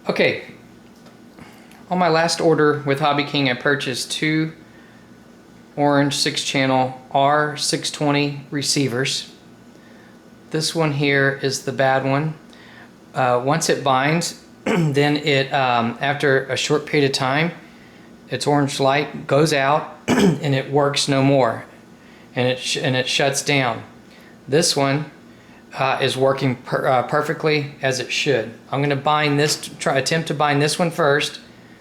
Okay, on my last order with Hobby King, I purchased two orange 6-channel R620 receivers. This one here is the bad one. Once it binds, then it after a short period of time, its orange light goes out and it works no more, and it shuts down. This one is working perfectly as it should. I'm going to bind this, attempt to bind this one first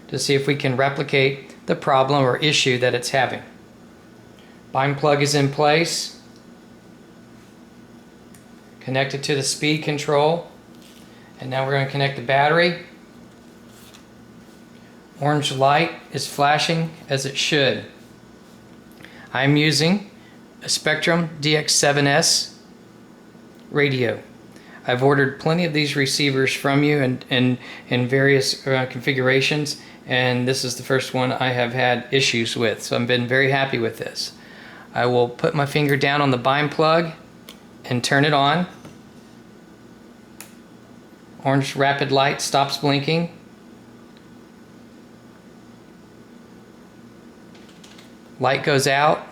to see if we can replicate the problem or issue that it's having. Bind plug is in place. Connected to the speed control. And now we're going to connect the battery. Orange light is flashing as it should. I'm using a Spectrum DX7S radio. I've ordered plenty of these receivers from you in various configurations, and this is the first one I have had issues with, so I've been very happy with this. I will put my finger down on the bind plug and turn it on. Orange rapid light stops blinking. Light goes out,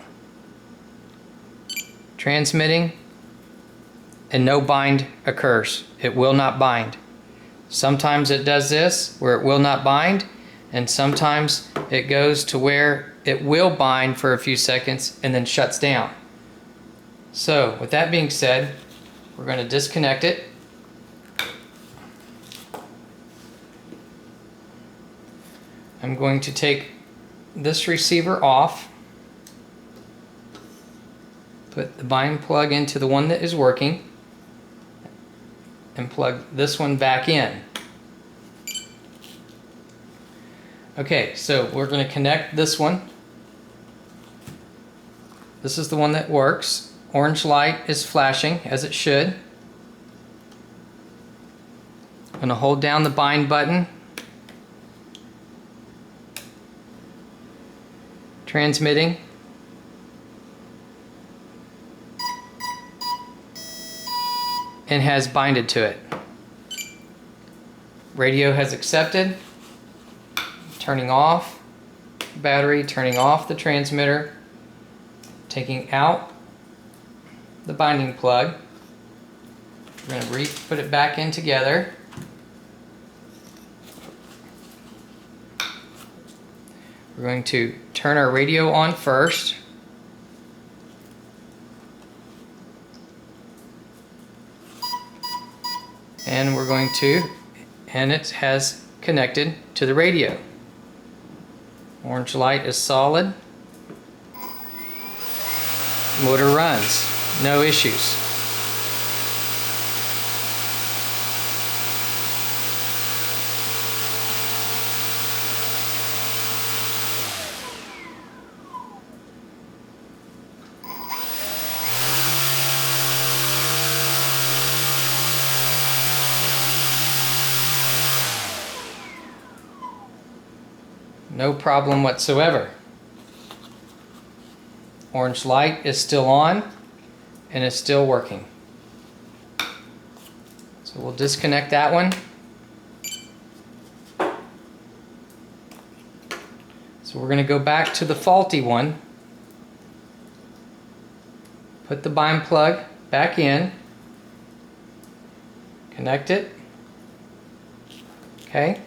transmitting, and no bind occurs. It will not bind. Sometimes it does this where it will not bind, and sometimes it goes to where it will bind for a few seconds and then shuts down. So with that being said, we're going to disconnect it. I'm going to take this receiver off, put the bind plug into the one that is working, and plug this one back in. Okay, so we're going to connect this one. This is the one that works. Orange light is flashing as it should. I'm going to hold down the bind button. Transmitting. And has binded to it. Radio has accepted. Turning off battery, turning off the transmitter, taking out the binding plug. We're going to put it back in together. We're going to turn our radio on first. And we're going to, and it has connected to the radio. Orange light is solid. Motor runs, no issues. No problem whatsoever. Orange light is still on and is still working. So we'll disconnect that one. So we're going to go back to the faulty one. Put the bind plug back in. Connect it. Okay.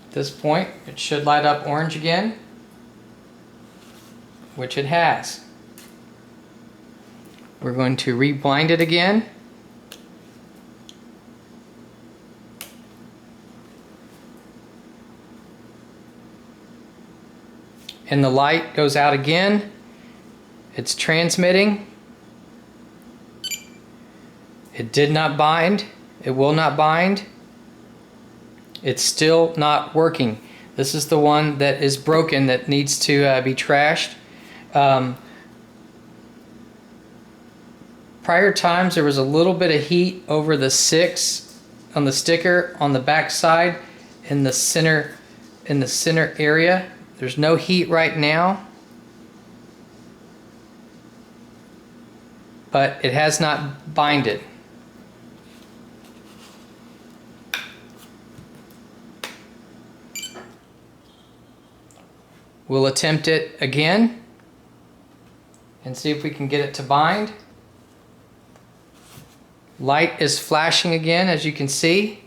At this point, it should light up orange again, which it has. We're going to rebind it again. And the light goes out again. It's transmitting. It did not bind. It will not bind. It's still not working. This is the one that is broken, that needs to be trashed. Prior times there was a little bit of heat over the 6 on the sticker on the back side in the center area. There's no heat right now, but it has not binded. We'll attempt it again and see if we can get it to bind. Light is flashing again, as you can see.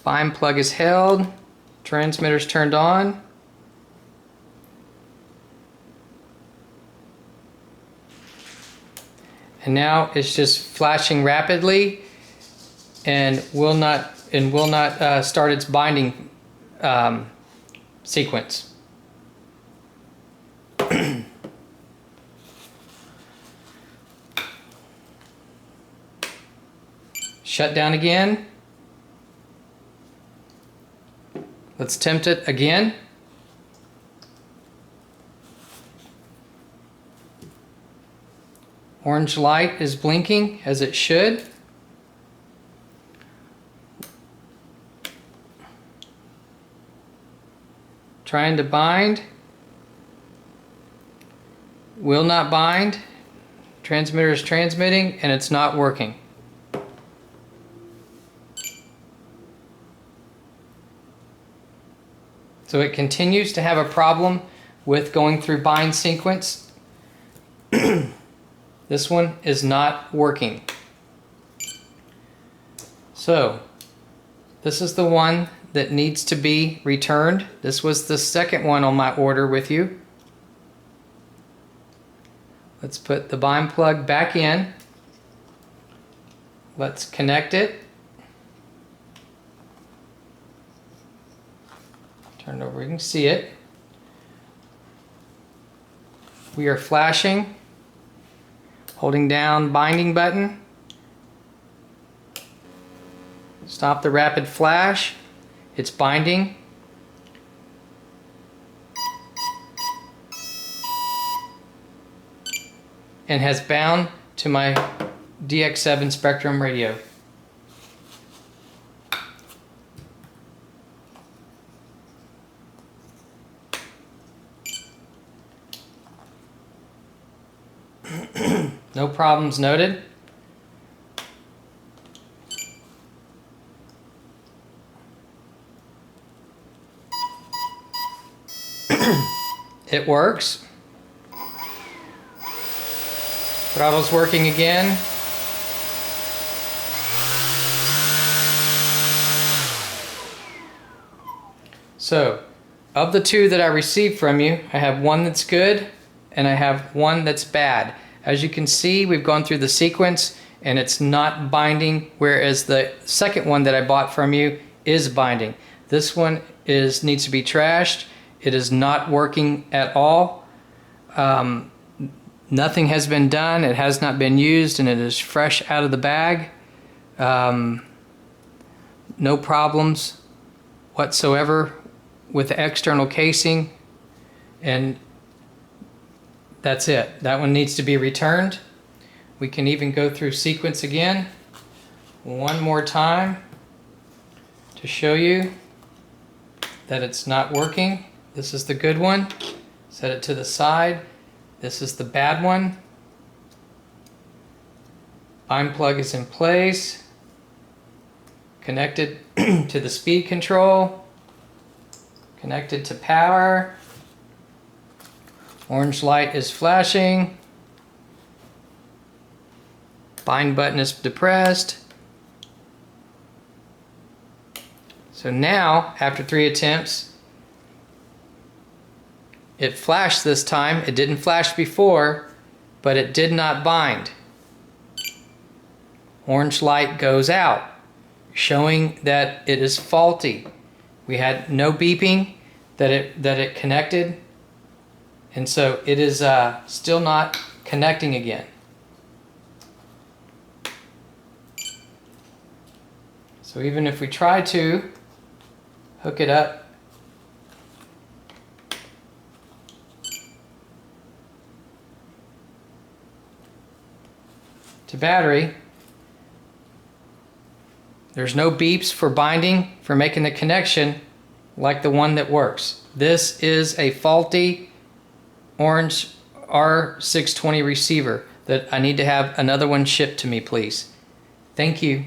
Bind plug is held. Transmitter's turned on. And now it's just flashing rapidly and will not start its binding sequence. Shut down again. Let's attempt it again. Orange light is blinking as it should. Trying to bind. Will not bind. Transmitter is transmitting and it's not working. So it continues to have a problem with going through bind sequence. This one is not working. So this is the one that needs to be returned. This was the second one on my order with you. Let's put the bind plug back in. Let's connect it. Turn it over, you can see it. We are flashing, holding down binding button. Stop the rapid flash. It's binding. And has bound to my DX7 Spectrum radio. No problems noted. It works. Throttle's working again. So, of the two that I received from you, I have one that's good and I have one that's bad. As you can see, we've gone through the sequence and it's not binding, whereas the second one that I bought from you is binding. This one needs to be trashed. It is not working at all. Nothing has been done. It has not been used and it is fresh out of the bag. No problems whatsoever with the external casing, and that's it. That one needs to be returned. We can even go through sequence again one more time to show you that it's not working. This is the good one. Set it to the side. This is the bad one. Bind plug is in place. Connected to the speed control. Connected to power. Orange light is flashing. Bind button is depressed. So now, after 3 attempts, it flashed this time. It didn't flash before, but it did not bind. Orange light goes out, showing that it is faulty. We had no beeping that it connected, and so it is still not connecting again. So even if we try to hook it up to battery, there's no beeps for binding, for making the connection like the one that works. This is a faulty Orange R620 receiver that I need to have another one shipped to me, please. Thank you.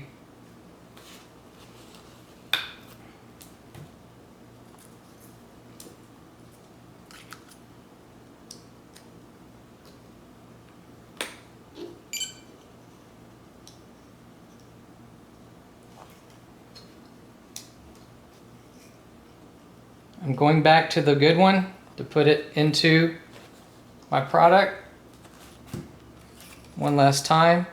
I'm going back to the good one to put it into my product one last time.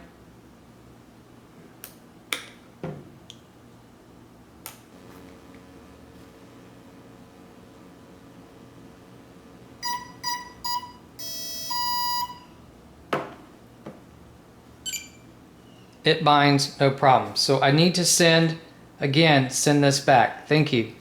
It binds no problem. So I need to send this back. Thank you.